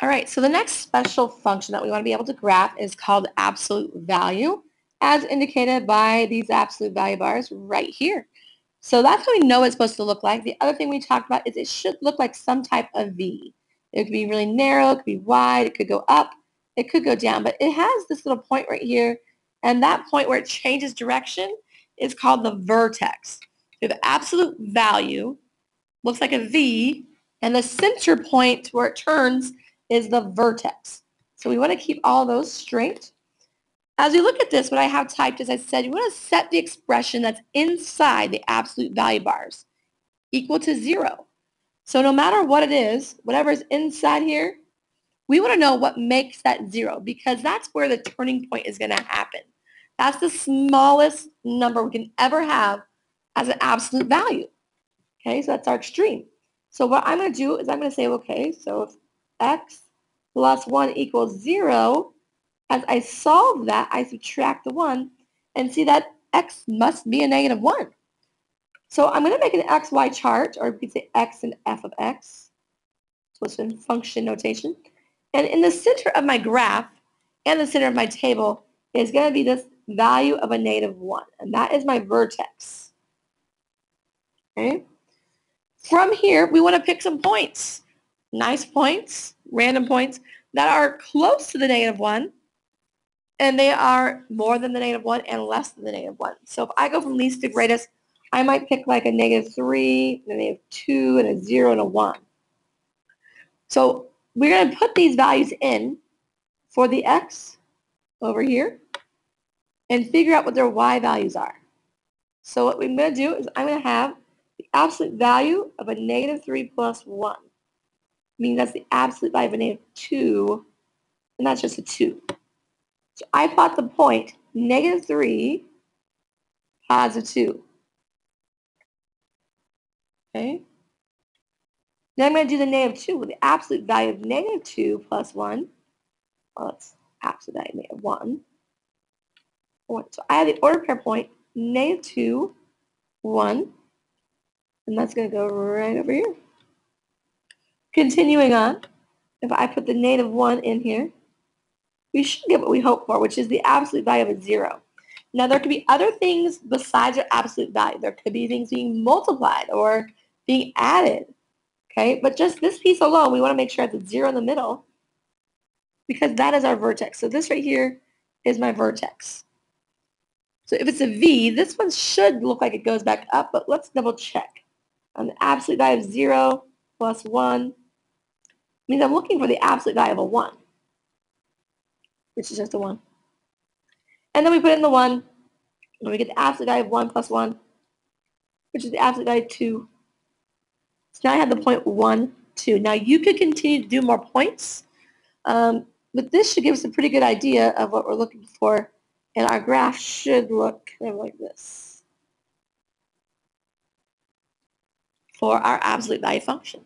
All right, so the next special function that we want to be able to graph is called absolute value, as indicated by these absolute value bars right here. So that's how we know it's supposed to look like. The other thing we talked about is it should look like some type of V. It could be really narrow, it could be wide, it could go up, it could go down, but it has this little point right here, and that point where it changes direction is called the vertex. We have absolute value, looks like a V, and the center point where it turns is the vertex. So we want to keep all those straight. As we look at this, what I have typed is I said you want to set the expression that's inside the absolute value bars equal to 0. So no matter what it is, whatever is inside here, we want to know what makes that 0 because that's where the turning point is going to happen. That's the smallest number we can ever have as an absolute value. Okay, so that's our extreme. So what I'm going to do is I'm going to say, okay, so if x plus 1 equals 0, as I solve that, I subtract the 1 and see that x must be a negative 1. So I'm going to make an xy chart, or we could say x and f of x. So it's in function notation. And in the center of my graph and the center of my table is going to be this value of a negative 1. And that is my vertex. Okay. From here, we want to pick some points. Nice points, random points, that are close to the negative 1. And they are more than the negative 1 and less than the negative 1. So if I go from least to greatest, I might pick like a negative 3, a negative 2, and a 0, and a 1. So we're going to put these values in for the x over here and figure out what their y values are. So what I'm going to do is I'm going to have the absolute value of a negative 3 plus 1. Meaning that's the absolute value of a negative 2, and that's just a 2. So I plot the point negative 3, positive 2. Okay? Then I'm going to do the negative 2 with the absolute value of negative 2 plus 1. Well, that's absolute value of negative 1. So I have the order pair point negative 2, 1. And that's going to go right over here. Continuing on, if I put the negative 1 in here, we should get what we hope for, which is the absolute value of a 0. Now, there could be other things besides your absolute value. There could be things being multiplied or being added, okay? But just this piece alone, we want to make sure it's a 0 in the middle because that is our vertex. So this right here is my vertex. So if it's a V, this one should look like it goes back up, but let's double check. On the absolute value of 0 plus 1 means I'm looking for the absolute value of a 1, which is just a 1. And then we put in the 1, and we get the absolute value of 1 plus 1, which is the absolute value of 2. So now I have the point 1, 2. Now you could continue to do more points, but this should give us a pretty good idea of what we're looking for, and our graph should look kind of like this for our absolute value function.